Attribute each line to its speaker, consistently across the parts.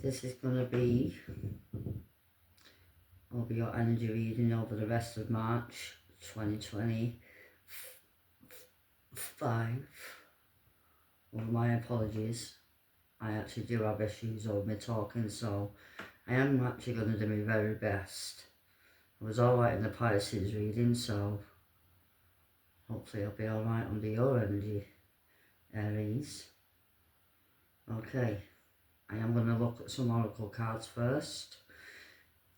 Speaker 1: This is going to be over your energy reading over the rest of March 2025. Well, my apologies. I actually do have issues over me talking, so I am actually going to do my very best. I was alright in the Pisces reading, so hopefully I'll be alright under your energy, Aries. Okay, I am going to look at some oracle cards first.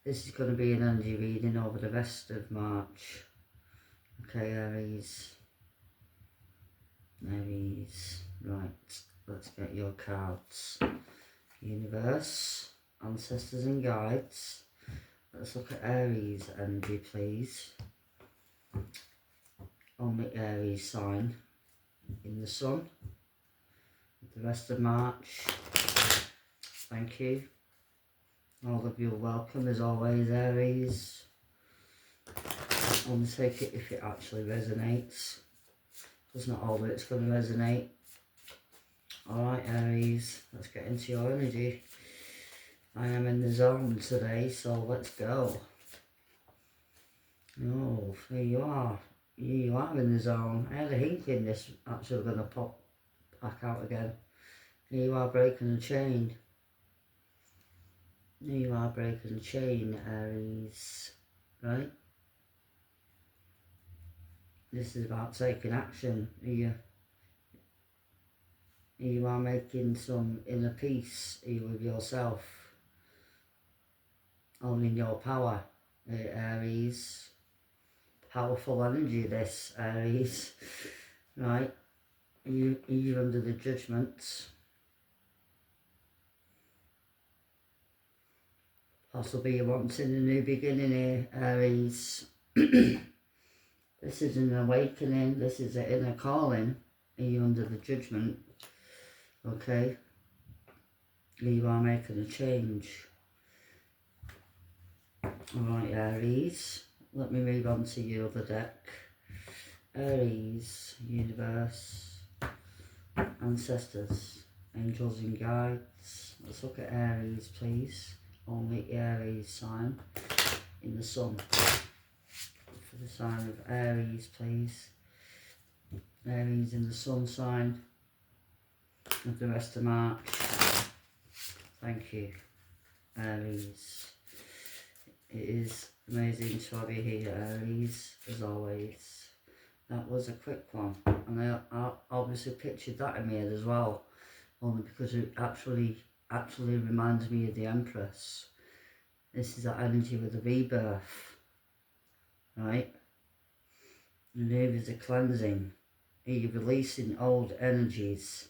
Speaker 1: This is going to be an energy reading over the rest of March. Okay, Aries. Aries. Right, let's get your cards. Universe, ancestors and guides. Let's look at Aries energy, please. On the Aries sign in the sun. The rest of March. Thank you. All of you are welcome as always, Aries. Only take it if it actually resonates. It's not all that it's going to resonate. Alright, Aries, let's get into your energy. I am in the zone today, so let's go. Oh, here you are. You are in the zone. I had a inkling this actually going to pop back out again. Here you are breaking the chain. Here you are breaking the chain, Aries. Right? This is about taking action. Here you are making some inner peace here with yourself. Owning your power, Aries. Powerful energy, this, Aries. Right? You're under the judgment. Possibly you're wanting a new beginning here, Aries. This is an awakening. This is an inner calling. You're under the judgment. Okay? You are making a change. Alright, Aries. Let me move on to your other deck. Aries, universe, ancestors, angels and guides. Let's look at Aries, please. Only Aries sign in the sun. For the sign of Aries, please. Aries in the sun sign of the rest of March. Thank you, Aries. It is amazing to have you here, Aries, as always. That was a quick one, and I obviously pictured that in my head as well, only because it actually reminds me of the Empress. This is that energy with the rebirth, right? And here is a cleansing. Here you're releasing old energies,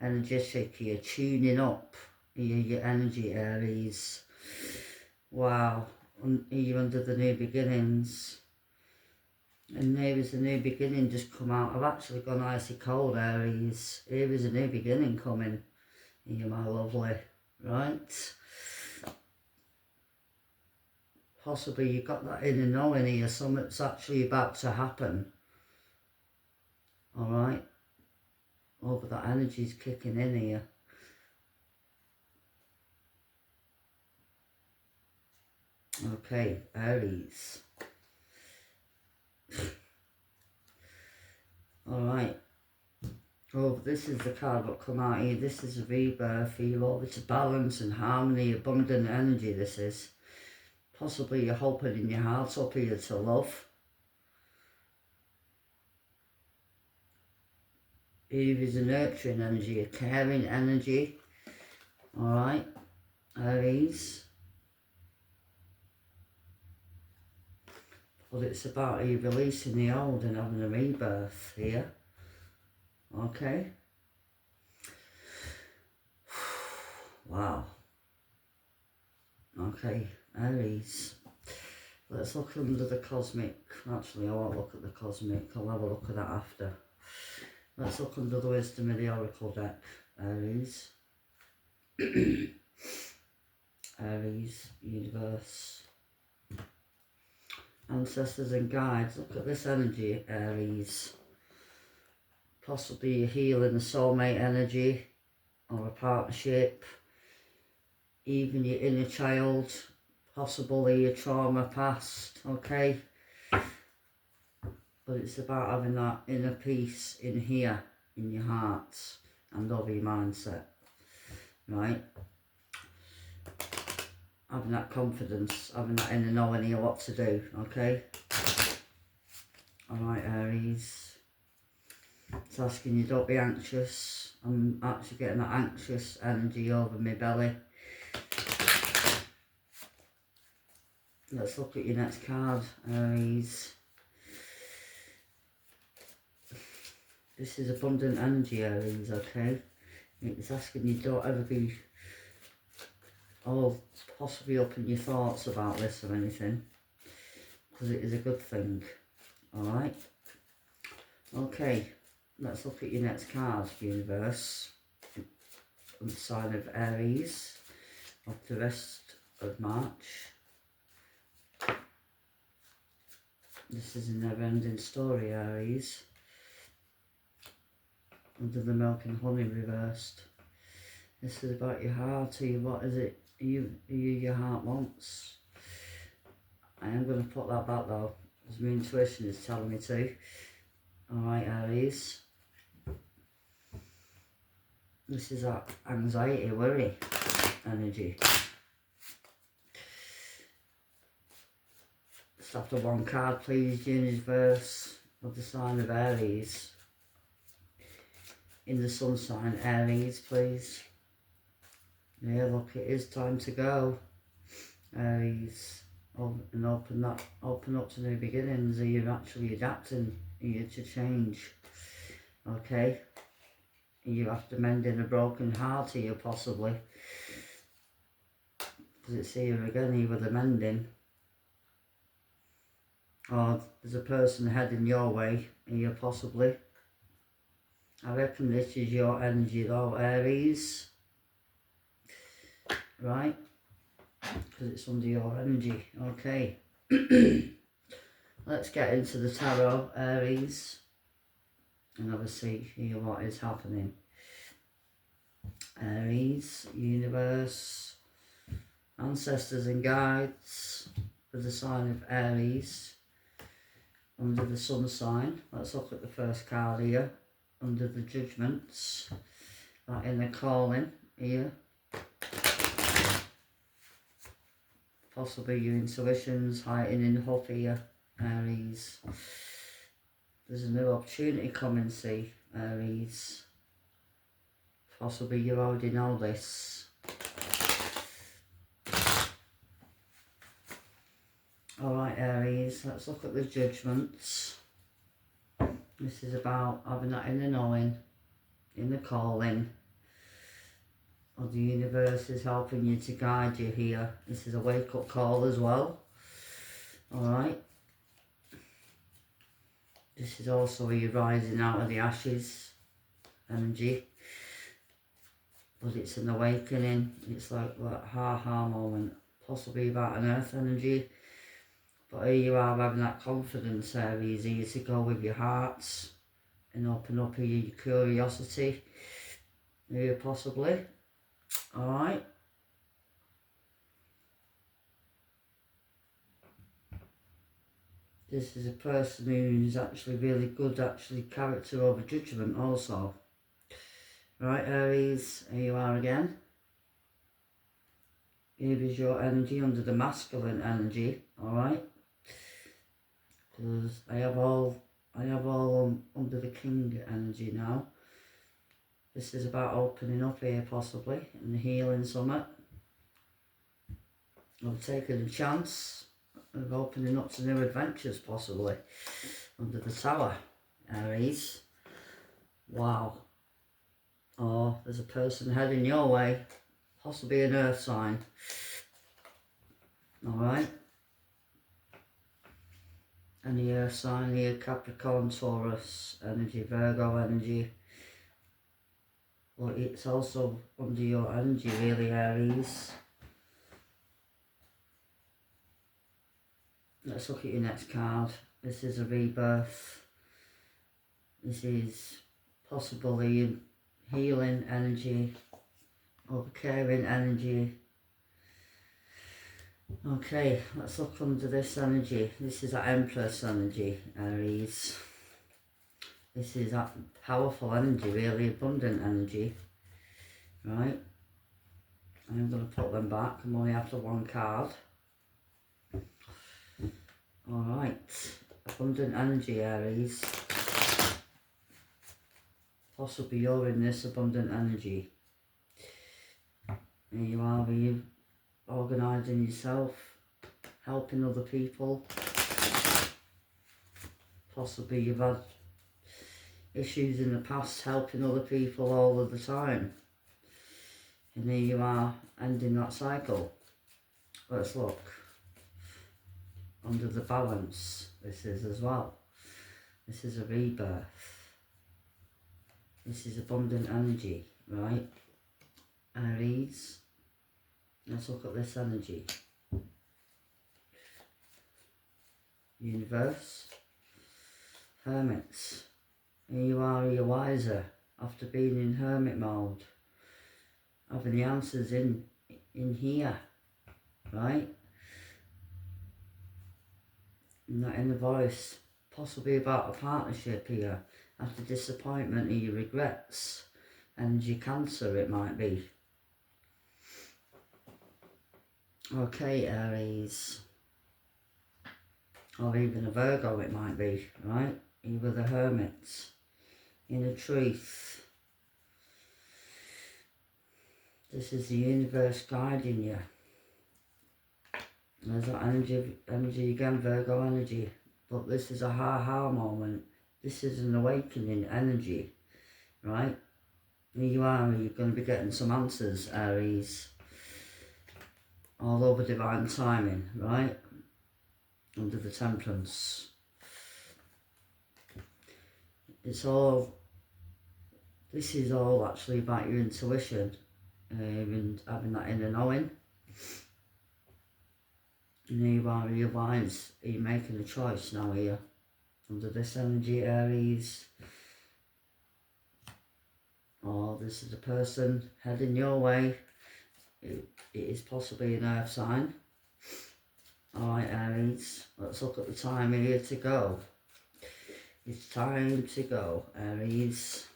Speaker 1: energetic, you're tuning up your energy, Aries. Wow, you're under the new beginnings. And here is a new beginning just come out. I've actually gone icy cold, Aries. Here is a new beginning coming. You're my lovely, right? Possibly you got that inner knowing here, something's actually about to happen. Alright? Oh, but that energy's kicking in here. Okay, Aries. Alright. Oh, this is the card that come out here. This is a rebirth here. Oh, it's a balance and harmony, abundant energy this is. Possibly you're hoping in your heart up here to love. Here is a nurturing energy, a caring energy. Alright, Aries. But it's about you releasing the old and having a rebirth here. Okay. Wow. Okay, Aries. Let's look under the cosmic. Actually, I won't look at the cosmic. I'll have a look at that after. Let's look under the wisdom of the oracle deck, Aries. Aries, universe, ancestors and guides. Look at this energy, Aries. Possibly a healing, a soulmate energy, or a partnership. even your inner child, possibly your trauma past, okay? But it's about having that inner peace in here, in your heart and over your mindset, right? Having that confidence, having that inner knowing here what to do, okay? Alright, Aries. It's asking you don't be anxious. I'm actually getting that anxious energy over my belly. Let's look at your next card, Aries. This is abundant energy, Aries, okay? It's asking you don't ever be all possibly up in your thoughts about this or anything, because it is a good thing, alright? Okay, let's look at your next card, universe, on the sign of Aries, of the rest of March. This is a never-ending story, Aries. Under the milk and honey reversed. This is about your heart. What is it you your heart wants? I am going to put that back though, as my intuition is telling me to. Alright, Aries. This is that anxiety, worry energy. Just after one card, please, universe, of the sign of Aries. In the sun sign, Aries, please. Yeah, look, it is time to go, Aries. And open up to new beginnings. Are you actually adapting? Are you to change? Okay. You have to mend in a broken heart here, possibly. Because it's here again, here with the mending. Or there's a person heading your way here, possibly. I reckon this is your energy though, Aries. Right? Because it's under your energy. Okay. Let's get into the tarot, Aries. And have a see here what is happening. Aries, universe, ancestors and guides for the sign of Aries. Under the sun sign. Let's look at the first card here. Under the judgments. That inner calling here. Possibly your intuition's heightening up here, Aries. There's a new opportunity coming, see, Aries. Possibly you already know this. Alright, Aries, let's look at the judgments. This is about having that inner knowing, inner calling. Or the universe is helping you to guide you here. This is a wake-up call as well. Alright. This is also where you're rising out of the ashes energy. But it's an awakening. It's like that ha-ha moment. Possibly about an earth energy. But here you are having that confidence, Aries, here to go with your hearts. And open up your curiosity. Here possibly. Alright. This is a person who's actually really good, character over judgment also. Right, Aries, here you are again. Here is your energy under the masculine energy, alright? Because I have all under the king energy now. This is about opening up here possibly and healing something. Or taking a chance of opening up to new adventures possibly. Under the tower, Aries. Wow. Or there's a person heading your way. Possibly an earth sign. Alright. And the earth sign here, Capricorn, Taurus energy, Virgo energy. But it's also under your energy really, Aries. Let's look at your next card. This is a rebirth. This is possibly healing energy, or caring energy, Okay, let's look under this energy. This is that Empress energy, Aries. This is that powerful energy, really abundant energy, right? I'm going to put them back. I'm only after one card. Alright, abundant energy, Aries. Possibly you're in this abundant energy. Here you are, you organising yourself, helping other people. Possibly you've had issues in the past helping other people all of the time. And here you are ending that cycle. Let's look. Under the balance, this is as well. This is a rebirth. This is abundant energy, right? Aries. Let's look at this energy. Universe. Hermits. Here you are, you're wiser after being in hermit mode. Having the answers in here, right? And that inner voice, possibly about a partnership here, after disappointment or your regrets, and your Cancer it might be. Okay, Aries, or even a Virgo it might be, right? Either the Hermits, inner truth. This is the universe guiding you. There's that energy again, Virgo energy. But this is a ha-ha moment. This is an awakening energy, right? Here you are, you're going to be getting some answers, Aries. All over divine timing, right? Under the Temperance. This is all actually about your intuition and having that inner knowing. And here you are, you're wise. Are you making a choice now here? Under this energy, Aries. Or this is a person heading your way. It is possibly an earth sign. Alright, Aries. Let's look at the time here to go. It's time to go, Aries.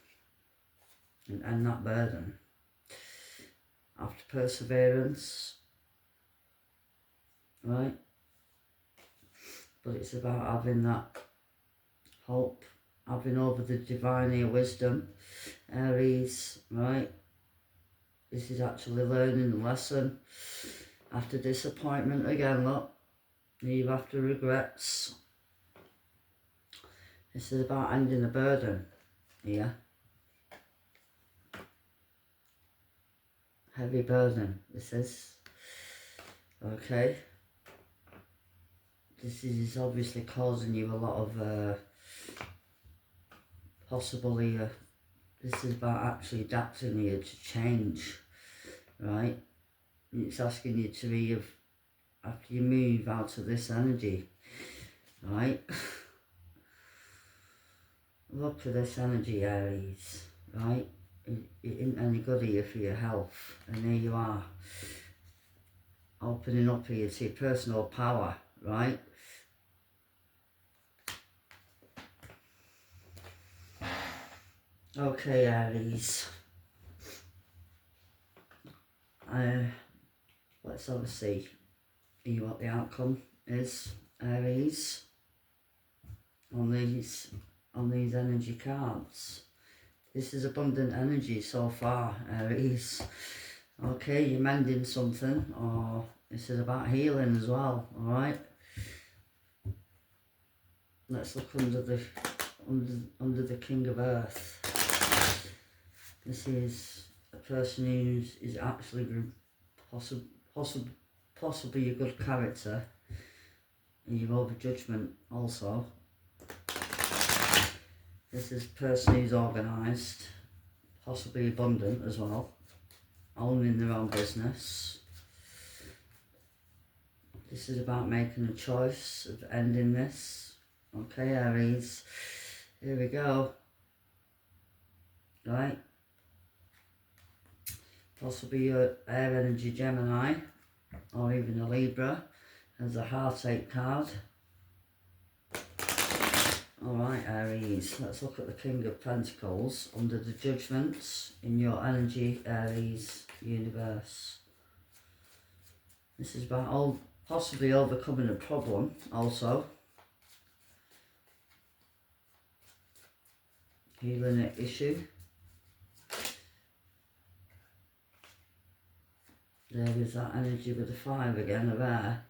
Speaker 1: And end that burden. After perseverance. Right? But it's about having that hope, having over the divine ear wisdom, Aries, right? This is actually learning the lesson. After disappointment again, look, you after regrets. This is about ending the burden here. Heavy burden, this is. Okay. This is obviously causing you a lot of possibly this is about actually adapting you to change, right? It's asking you to after you move out of this energy, right? Look for this energy, Aries, right? It isn't any good here for your health, and there you are, opening up here to your personal power, right? Okay, Aries. Let's obviously see what the outcome is, Aries, on these energy cards. This is abundant energy so far, Aries. Okay, you're mending something, or this is about healing as well, alright? Let's look under the King of Earth. This is a person who is actually possibly a good character, and you've over judgment also. This is a person who's organised, possibly abundant as well, owning their own business. This is about making a choice of ending this. Okay, Aries, here we go. Right, possibly your air energy Gemini, or even a Libra as a heartache card. Alright Aries, let's look at the King of Pentacles under the judgments in your energy, Aries universe. This is about possibly overcoming a problem also. Healing an issue. There is that energy with the 5 again of air.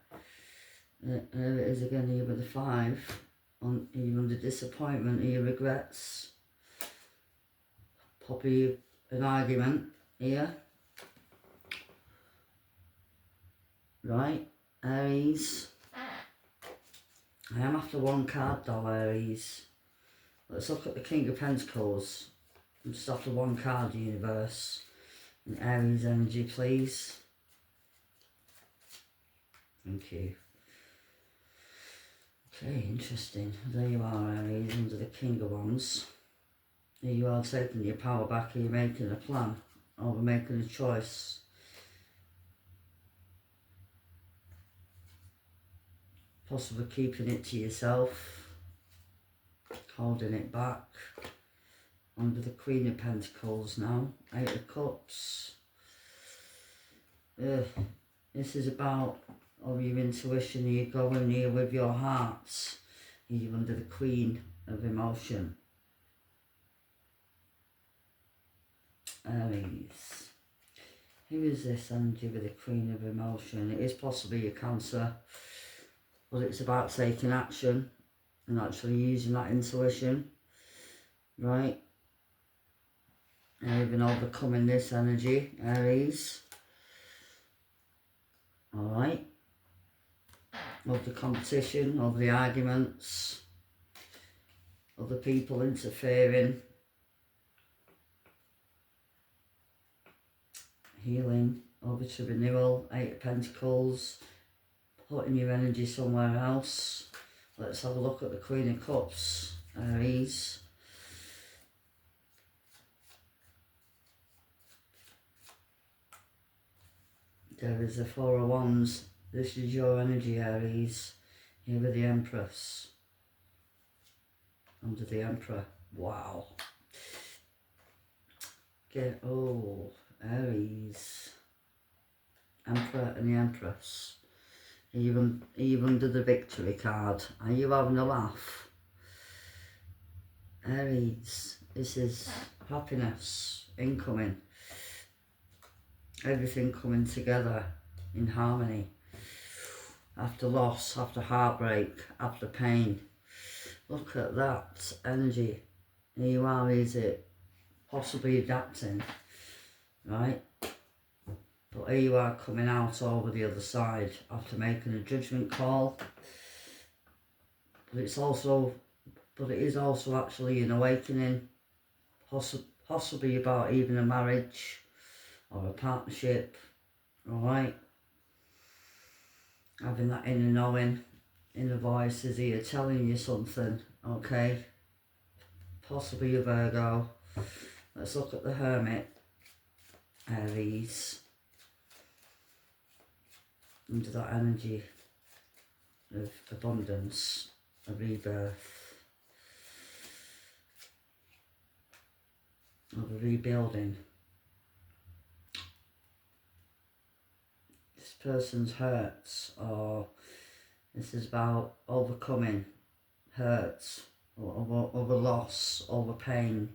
Speaker 1: There it is again here with the 5. You're under disappointment, your regrets. Probably an argument here. Right, Aries. I am after one card though, Aries. Let's look at the King of Pentacles. I'm just after one card, universe. And Aries energy, please. Thank you. Okay, interesting. There you are, Aries, under the King of Wands. Here you are taking your power back. Are you making a plan? Or we're making a choice? Possibly keeping it to yourself. Holding it back. Under the Queen of Pentacles now. 8 of Cups. This is about your intuition. Are you going here with your hearts? Are you under the Queen of Emotion? Aries. Who is this energy with the Queen of Emotion? It is possibly a Cancer, but it's about taking action and actually using that intuition, right? And even overcoming this energy, Aries. Alright. Of the competition, of the arguments, other people interfering. Healing, over to renewal, 8 of Pentacles, putting your energy somewhere else. Let's have a look at the Queen of Cups, Aries. There is the 4 of Wands. This is your energy, Aries. Here with the Empress. Under the Emperor. Wow. Aries. Emperor and the Empress. Even under the Victory card. Are you having a laugh? Aries. This is happiness. Incoming. Everything coming together in harmony. After loss, after heartbreak, after pain. Look at that energy. Here you are, is it possibly adapting, right? But here you are coming out over the other side after making a judgment call. But it is also actually an awakening, possibly about even a marriage or a partnership, alright? Having that inner knowing, inner voices here telling you something, okay? Possibly a Virgo. Let's look at the Hermit, Aries. Under that energy of abundance, a rebirth, of a rebuilding. This person's hurts, or this is about overcoming hurts, or over loss, over pain,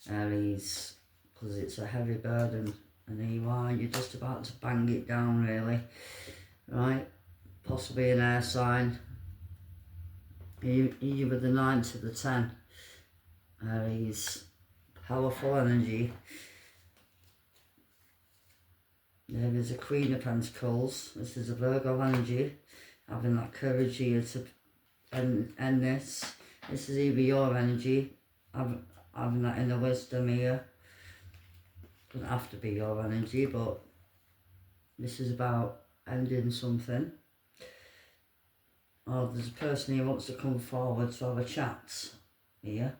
Speaker 1: Aries, because it's a heavy burden, and here you are, you're just about to bang it down, really, right? Possibly an air sign. Here with the 9 to the 10, Aries, powerful energy. There is a Queen of Pentacles. This is a Virgo energy, having that courage here to end this. This is either your energy, having that inner wisdom here. Doesn't have to be your energy, but this is about ending something. Or there's a person who wants to come forward to have a chat here,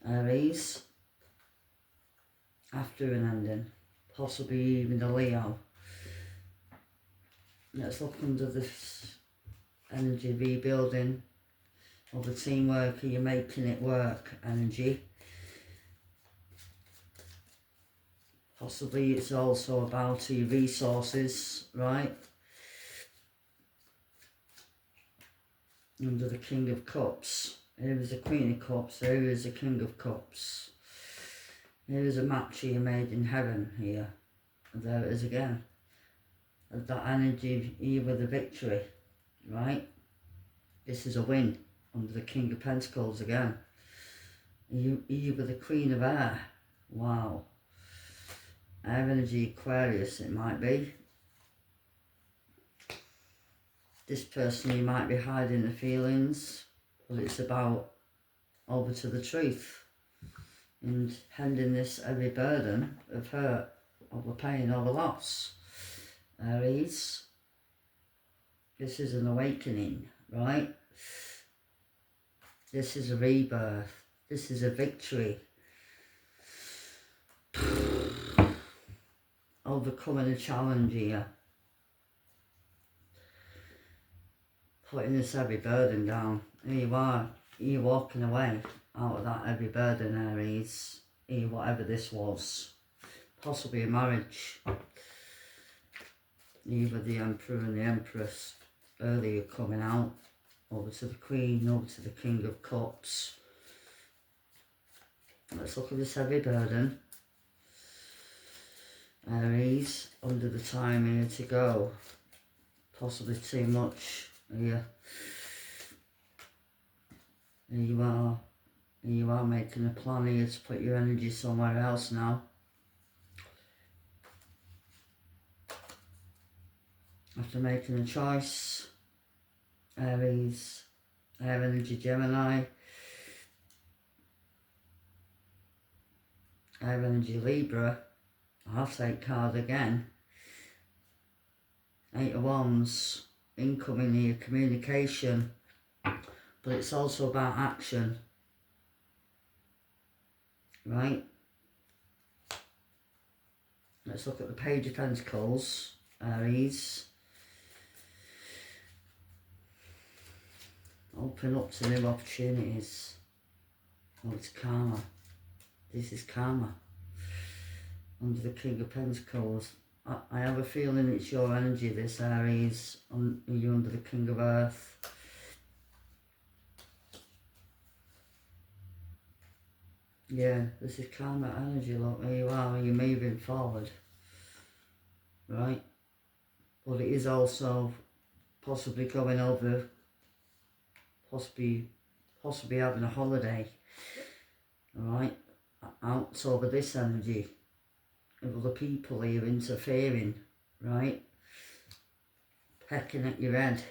Speaker 1: Aries, after an ending. Possibly even a Leo. Let's look under this energy rebuilding, or the teamwork, are you making it work energy. Possibly it's also about your resources, right? Under the King of Cups. Here is the Queen of Cups, here is the King of Cups. Here is a match here made in heaven here. And there it is again. Of that energy here with the victory, right? This is a win under the King of Pentacles again. Here with the Queen of Air. Wow. Air energy Aquarius it might be. This person, you might be hiding the feelings, but it's about over to the truth and handing this heavy burden of hurt, over pain, over loss. Aries, this is an awakening, right? This is a rebirth. This is a victory. Overcoming a challenge here. Putting this heavy burden down. Here you are. You're walking away out of that heavy burden, Aries. Here, whatever this was. Possibly a marriage. Either the Emperor and the Empress earlier coming out. Over to the Queen, over to the King of Cups. Let's look at this heavy burden. Aries, under the time here to go. Possibly too much here. Here you are. Here you are making a plan here to put your energy somewhere else now. After making a choice, Aries, Air Energy Gemini, Air Energy Libra, I'll take card again. 8 of Wands, incoming here, communication, but it's also about action, right? Let's look at the Page of Pentacles, Aries. Open up to new opportunities. Oh, it's karma. This is karma. Under the King of Pentacles. I have a feeling it's your energy, this Aries. You're under the King of Earth. Yeah, this is karma energy. Look, here you are, you're moving forward. Right? But it is also possibly going over, possibly having a holiday. Alright? Out over this energy. Of other people here interfering, right? Pecking at your head.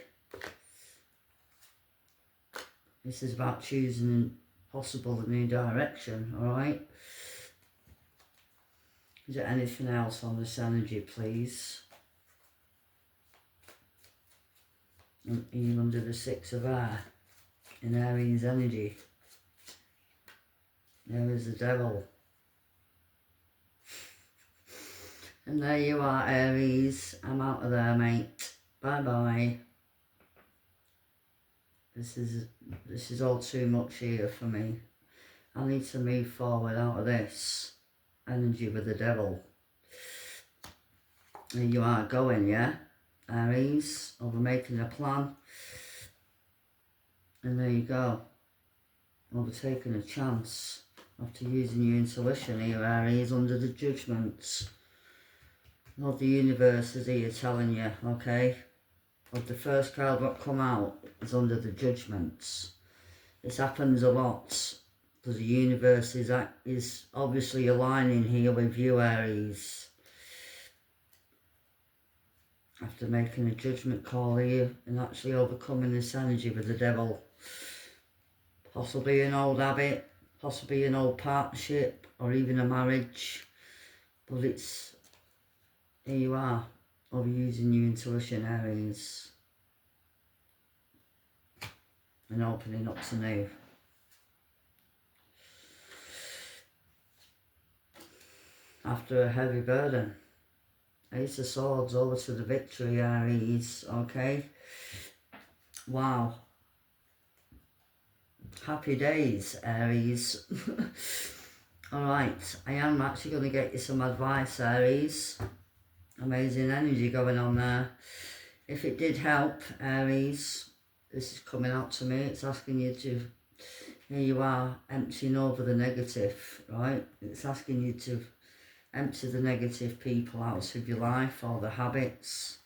Speaker 1: This is about choosing possible a new direction, alright? Is there anything else on this energy, please? And even under the 6 of Air in Aries energy. There is the Devil. And there you are, Aries. I'm out of there, mate. Bye bye. This is all too much here for me. I need to move forward out of this energy with the Devil. There you are going, yeah? Aries, over making a plan. And there you go. Overtaking a chance. After using your intuition here, Aries, under the judgments. Lord, the universe is here telling you, okay? But the first card that come out is under the judgments. This happens a lot because the universe is obviously aligning here with you, Aries. After making a judgment call here and actually overcoming this energy with the Devil. Possibly an old habit, possibly an old partnership or even a marriage. But it's, here you are, overusing your intuition, Aries. And opening up to new. After a heavy burden. Ace of Swords over to the victory, Aries, okay? Wow. Happy days, Aries. Alright, I am actually going to get you some advice, Aries. Amazing energy going on there. If it did help, Aries, this is coming out to me. It's asking you to, here you are, emptying over the negative, right? It's asking you to empty the negative people out of your life or the habits,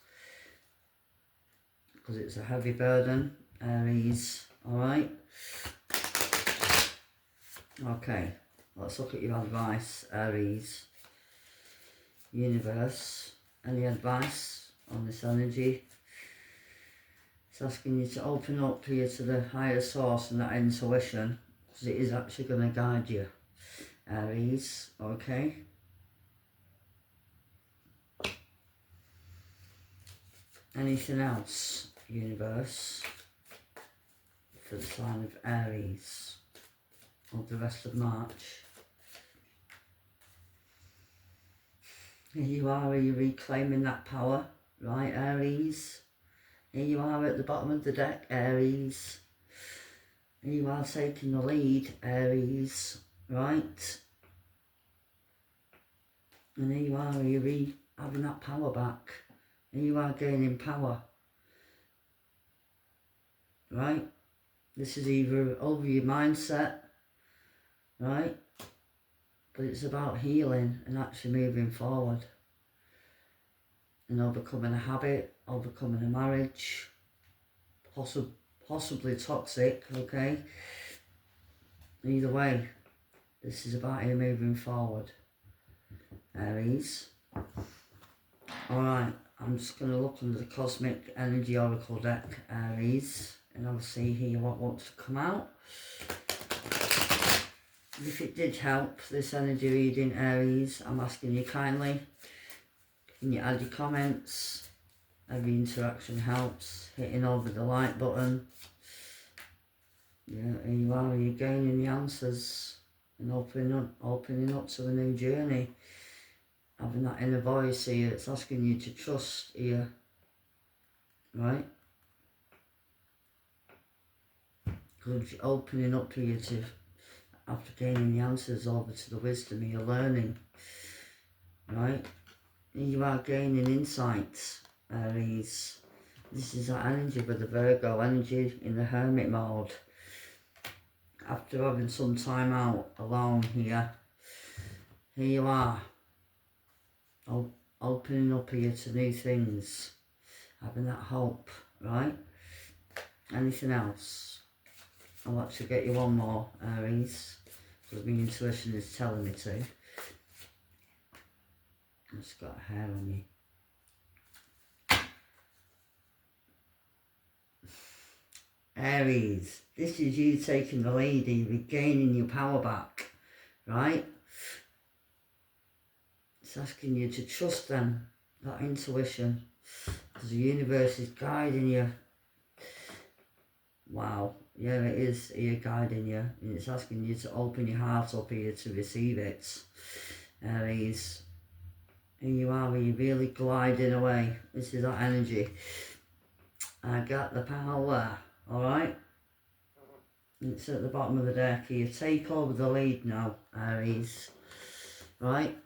Speaker 1: because it's a heavy burden, Aries, alright? Okay, let's look at your advice, Aries. Universe, any advice on this energy? It's asking you to open up here to the higher source and that intuition, because it is actually going to guide you, Aries, okay? Anything else, universe, for the sign of Aries of the rest of March? Here you are you reclaiming that power, right, Aries? Here you are at the bottom of the deck, Aries. Here you are taking the lead, Aries, right? And here you are having that power back. Here you are gaining power, right? This is either over your mindset, right? But it's about healing and actually moving forward and overcoming a habit, overcoming a marriage, possibly toxic, okay? Either way, this is about you moving forward, Aries. Alright, I'm just going to look under the Cosmic Energy Oracle deck, Aries, and I'll see here what wants to come out. If it did help, this energy reading, Aries, I'm asking you kindly, can you add your comments? Every interaction helps. Hitting over the like button. Yeah, here you are, you're gaining the answers and opening up to a new journey. Having that inner voice here, it's asking you to trust here, right? Because you're opening up here to, after gaining the answers, over to the wisdom you're learning, right? And you are gaining insights, Aries. This is that energy with the Virgo energy in the hermit mode. After having some time out alone here you are, opening up here to new things, having that hope, right? Anything else? I'll actually get you one more, Aries, because my intuition is telling me to. It's got hair on you. Aries, this is you taking the lead, regaining your power back, right? It's asking you to trust them, that intuition, because the universe is guiding you. Wow, yeah, it is here guiding you, and it's asking you to open your heart up here to receive it. Aries, here you are, you're really gliding away. This is that energy. I got the power, alright? It's at the bottom of the deck here. Take over the lead now, Aries. Right?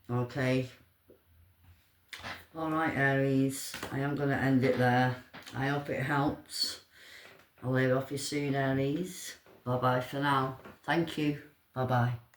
Speaker 1: Okay. Alright, Aries. I am going to end it there. I hope it helps. I'll leave off you soon, Aries. Bye-bye for now. Thank you. Bye-bye.